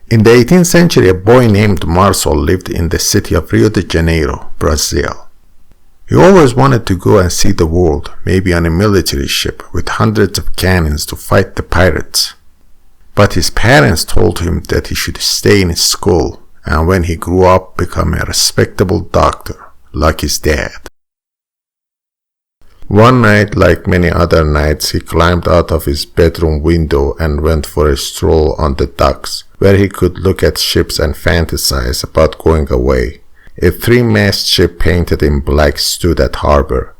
In the 18th century, a boy named Marcel lived in the city of Rio de Janeiro, Brazil. He always wanted to go and see the world, maybe on a military ship with hundreds of cannons to fight the pirates. But his parents told him that he should stay in school and when he grew up become a respectable doctor, like his dad. One night, like many other nights, he climbed out of his bedroom window and went for a stroll on the docks, where he could look at ships and fantasize about going away. A 3-mast ship painted in black stood at harbor.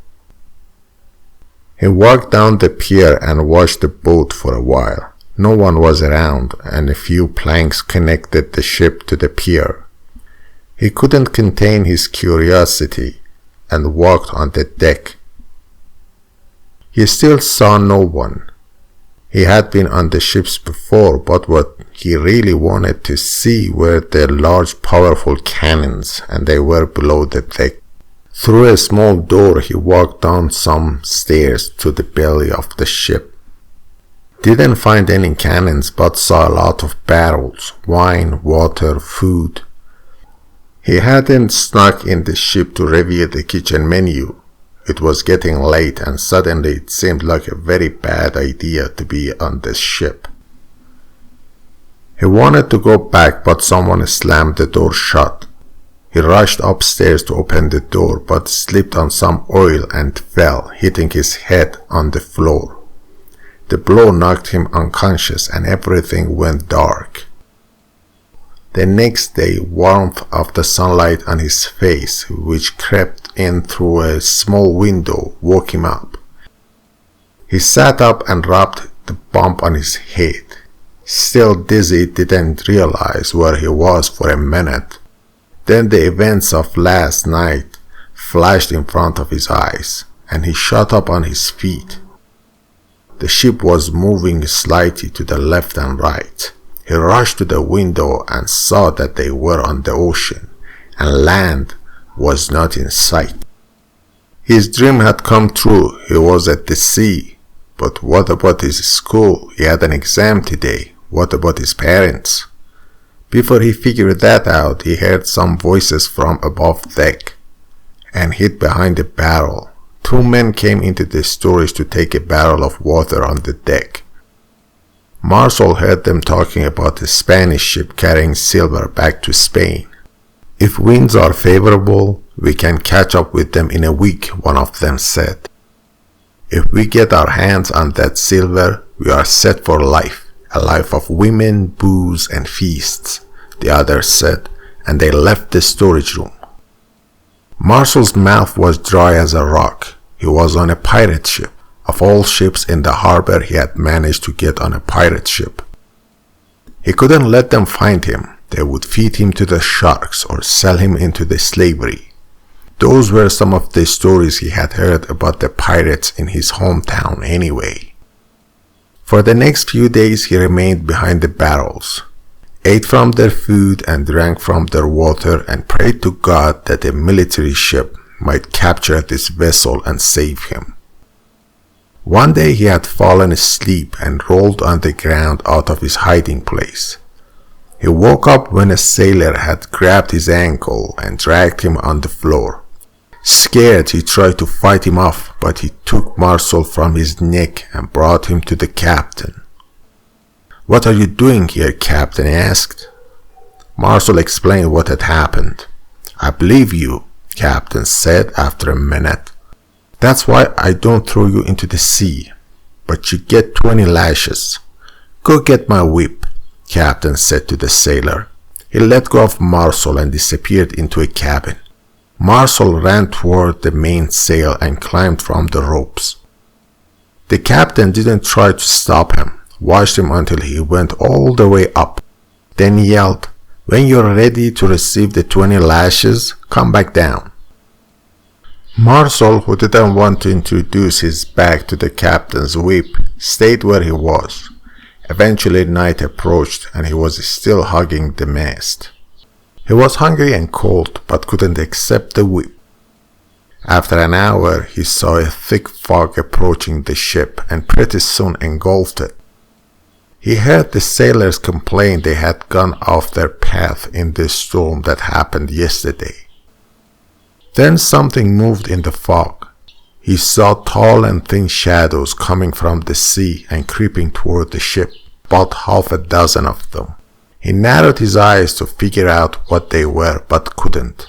He walked down the pier and watched the boat for a while. No one was around, and a few planks connected the ship to the pier. He couldn't contain his curiosity and walked on the deck. He still saw no one. He had been on the ships before, but what he really wanted to see were the large powerful cannons, and they were below the deck. Through a small door he walked down some stairs to the belly of the ship. Didn't find any cannons, but saw a lot of barrels, wine, water, food. He hadn't snuck in the ship to review the kitchen menu. It was getting late, and suddenly it seemed like a very bad idea to be on this ship. He wanted to go back, but someone slammed the door shut. He rushed upstairs to open the door, but slipped on some oil and fell, hitting his head on the floor. The blow knocked him unconscious and everything went dark. The next day, warmth of the sunlight on his face, which crept in through a small window, woke him up. He sat up and rubbed the bump on his head. Still dizzy, didn't realize where he was for a minute. Then the events of last night flashed in front of his eyes, and he shot up on his feet. The ship was moving slightly to the left and right. He rushed to the window and saw that they were on the ocean, and land was not in sight. His dream had come true. He was at the sea. But what about his school? He had an exam today. What about his parents? Before he figured that out, he heard some voices from above deck and hid behind a barrel. 2 men came into the storage to take a barrel of water on the deck. Marcel heard them talking about a Spanish ship carrying silver back to Spain. If winds are favorable, we can catch up with them in a week, one of them said. If we get our hands on that silver, we are set for life, a life of women, booze, and feasts, the others said, and they left the storage room. Marcel's mouth was dry as a rock. He was on a pirate ship. Of all ships in the harbor, he had managed to get on a pirate ship. He couldn't let them find him. They would feed him to the sharks or sell him into the slavery. Those were some of the stories he had heard about the pirates in his hometown anyway. For the next few days he remained behind the barrels, ate from their food and drank from their water, and prayed to God that a military ship might capture this vessel and save him. One day he had fallen asleep and rolled on the ground out of his hiding place. He woke up when a sailor had grabbed his ankle and dragged him on the floor. Scared, he tried to fight him off, but he took Marcel from his neck and brought him to the captain. "What are you doing here?" Captain asked. Marcel explained what had happened. "I believe you," Captain said after a minute. "That's why I don't throw you into the sea, but you get 20 lashes. Go get my whip," Captain said to the sailor. He let go of Marcel and disappeared into a cabin. Marcel ran toward the mainsail and climbed from the ropes. The captain didn't try to stop him, watched him until he went all the way up, then yelled, "When you're ready to receive the 20 lashes, come back down." Marcel, who didn't want to introduce his back to the captain's whip, stayed where he was. Eventually night approached and he was still hugging the mast. He was hungry and cold, but couldn't accept the whip. After an hour, he saw a thick fog approaching the ship and pretty soon engulfed it. He heard the sailors complain they had gone off their path in the storm that happened yesterday. Then something moved in the fog. He saw tall and thin shadows coming from the sea and creeping toward the ship, about half a dozen of them. He narrowed his eyes to figure out what they were, but couldn't.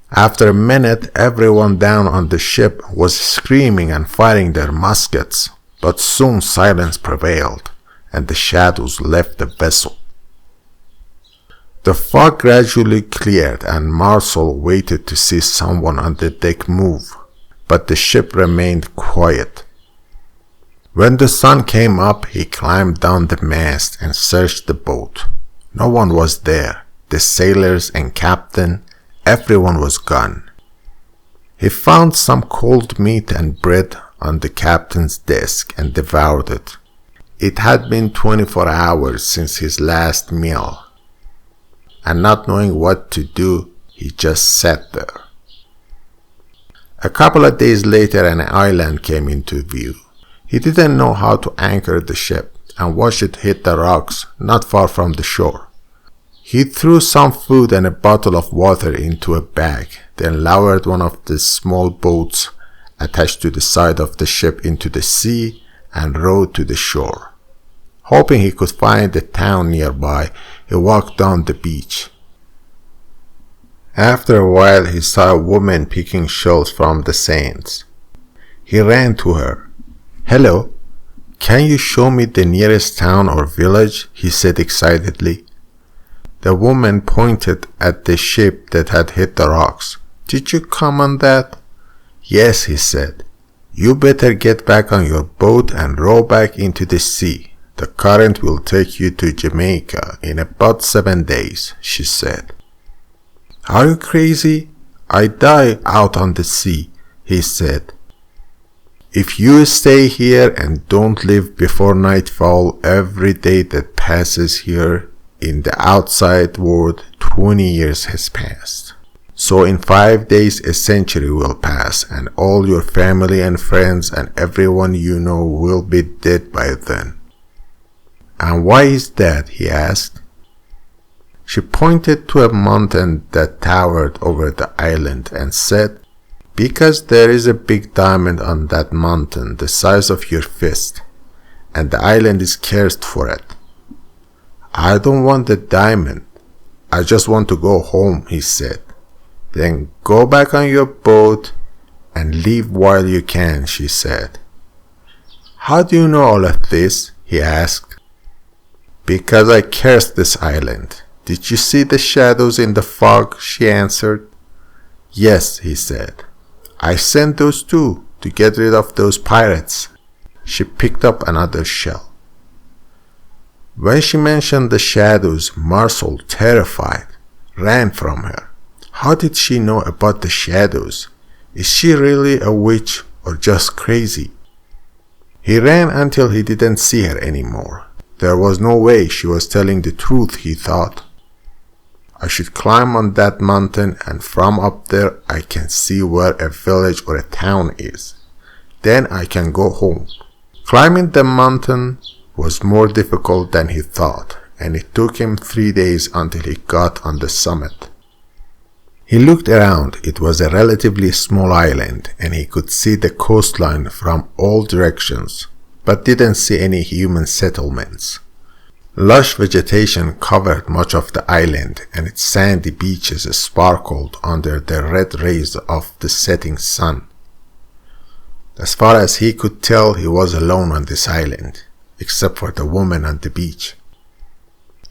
After a minute, everyone down on the ship was screaming and firing their muskets, but soon silence prevailed, and the shadows left the vessel. The fog gradually cleared, and Marcel waited to see someone on the deck move, but the ship remained quiet. When the sun came up, he climbed down the mast and searched the boat. No one was there. The sailors and captain, everyone was gone. He found some cold meat and bread on the captain's desk and devoured it. It had been 24 hours since his last meal, and not knowing what to do, he just sat there. A couple of days later, an island came into view. He didn't know how to anchor the ship and watched it hit the rocks not far from the shore. He threw some food and a bottle of water into a bag, then lowered one of the small boats attached to the side of the ship into the sea and rowed to the shore. Hoping he could find a town nearby, he walked down the beach. After a while, he saw a woman picking shells from the sands. He ran to her. "Hello, can you show me the nearest town or village?" he said excitedly. The woman pointed at the ship that had hit the rocks. "Did you come on that?" "Yes," he said. "You better get back on your boat and row back into the sea. The current will take you to Jamaica in about 7 days," she said. "Are you crazy? I die out on the sea," he said. "If you stay here and don't leave before nightfall, every day that passes here in the outside world, 20 years has passed. So in 5 days, a century will pass, and all your family and friends and everyone you know will be dead by then." "And why is that?" he asked. She pointed to a mountain that towered over the island and said, "Because there is a big diamond on that mountain the size of your fist, and the island is cursed for it." "I don't want the diamond. I just want to go home," he said. "Then go back on your boat and leave while you can," she said. "How do you know all of this?" he asked. "Because I cursed this island. Did you see the shadows in the fog?" she answered. "Yes," he said. "I sent those too, to get rid of those pirates." She picked up another shell. When she mentioned the shadows, Marcel, terrified, ran from her. How did she know about the shadows? Is she really a witch or just crazy? He ran until he didn't see her anymore. There was no way she was telling the truth, he thought. I should climb on that mountain, and from up there I can see where a village or a town is. Then I can go home. Climbing the mountain was more difficult than he thought, and it took him 3 days until he got on the summit. He looked around. It was a relatively small island, and he could see the coastline from all directions, but didn't see any human settlements. Lush vegetation covered much of the island, and its sandy beaches sparkled under the red rays of the setting sun. As far as he could tell, he was alone on this island, except for the woman on the beach.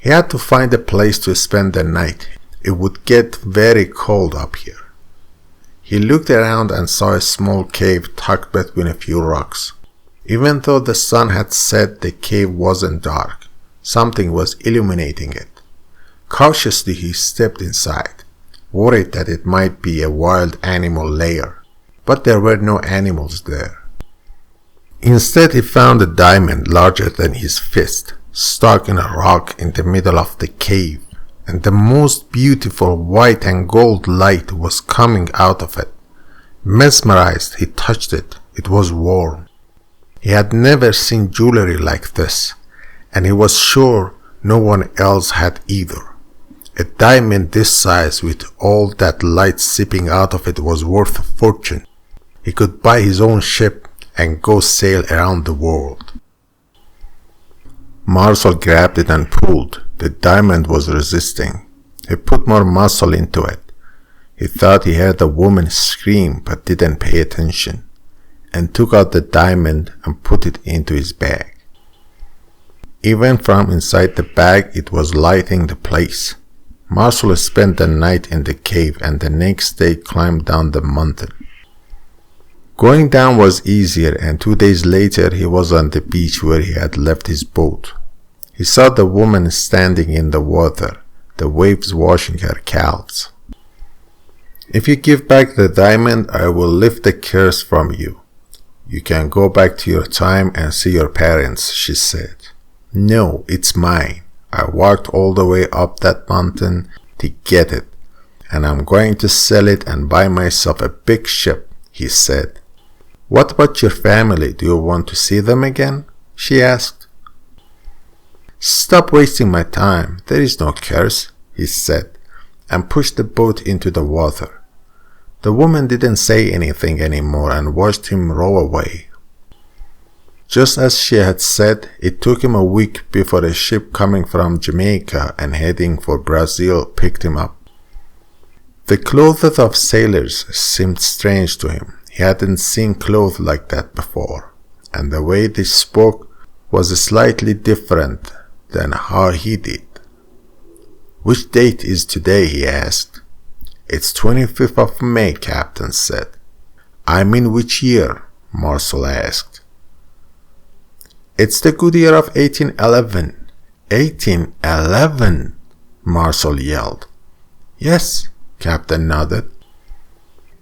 He had to find a place to spend the night. It would get very cold up here. He looked around and saw a small cave tucked between a few rocks. Even though the sun had set, the cave wasn't dark. Something was illuminating it. Cautiously he stepped inside, worried that it might be a wild animal lair, but there were no animals there. Instead, he found a diamond larger than his fist, stuck in a rock in the middle of the cave, and the most beautiful white and gold light was coming out of it. Mesmerized, he touched it. It was warm. He had never seen jewelry like this, and he was sure no one else had either. A diamond this size with all that light seeping out of it was worth a fortune. He could buy his own ship and go sail around the world. Marcel grabbed it and pulled. The diamond was resisting. He put more muscle into it. He thought he heard a woman scream but didn't pay attention, and took out the diamond and put it into his bag. Even from inside the bag it was lighting the place. Marcel spent the night in the cave and the next day climbed down the mountain. Going down was easier, and 2 days later he was on the beach where he had left his boat. He saw the woman standing in the water, the waves washing her calves. "If you give back the diamond, I will lift the curse from you. You can go back to your time and see your parents," she said. "No, it's mine. I walked all the way up that mountain to get it, and I'm going to sell it and buy myself a big ship," he said. "What about your family? Do you want to see them again?" she asked. "Stop wasting my time. There is no curse," he said, and pushed the boat into the water. The woman didn't say anything anymore and watched him row away. Just as she had said, it took him a week before a ship coming from Jamaica and heading for Brazil picked him up. The clothes of sailors seemed strange to him. He hadn't seen clothes like that before, and the way they spoke was slightly different than how he did. "Which date is today?" he asked. "It's 25th of May, Captain said. "I mean which year?" Marcel asked. "It's the good year of 1811. 1811, Marcel yelled. "Yes," Captain nodded.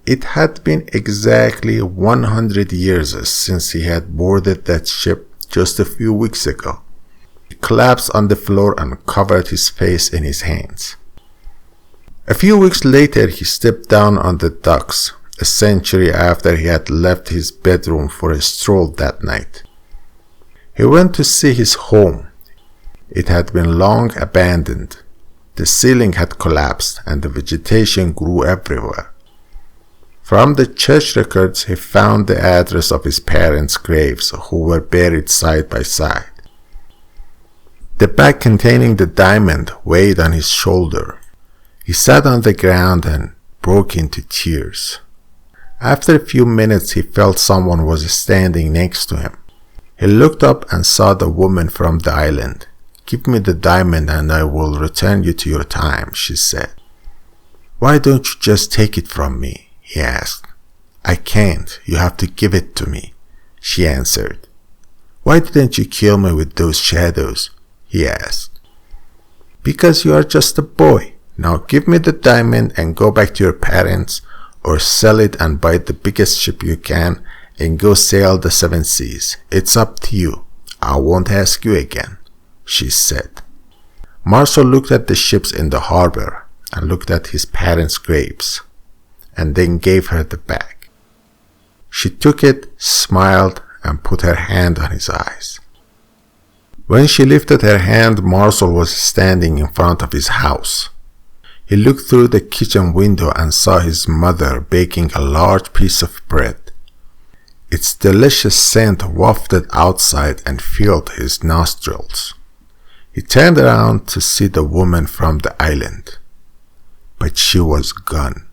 It had been exactly 100 years since he had boarded that ship just a few weeks ago. He collapsed on the floor and covered his face in his hands. A few weeks later, he stepped down on the docks, a century after he had left his bedroom for a stroll that night. He went to see his home. It had been long abandoned. The ceiling had collapsed and the vegetation grew everywhere. From the church records, he found the address of his parents' graves, who were buried side by side. The bag containing the diamond weighed on his shoulder. He sat on the ground and broke into tears. After a few minutes, he felt someone was standing next to him. He looked up and saw the woman from the island. "Give me the diamond and I will return you to your time," she said. "Why don't you just take it from me?" he asked. "I can't. You have to give it to me," she answered. "Why didn't you kill me with those shadows?" he asked. "Because you are just a boy. Now give me the diamond and go back to your parents, or sell it and buy the biggest ship you can and go sail the 7 seas. It's up to you. I won't ask you again," she said. Marcel looked at the ships in the harbor and looked at his parents' graves, and then gave her the bag. She took it, smiled, and put her hand on his eyes. When she lifted her hand, Marcel was standing in front of his house. He looked through the kitchen window and saw his mother baking a large piece of bread. Its delicious scent wafted outside and filled his nostrils. He turned around to see the woman from the island, but she was gone.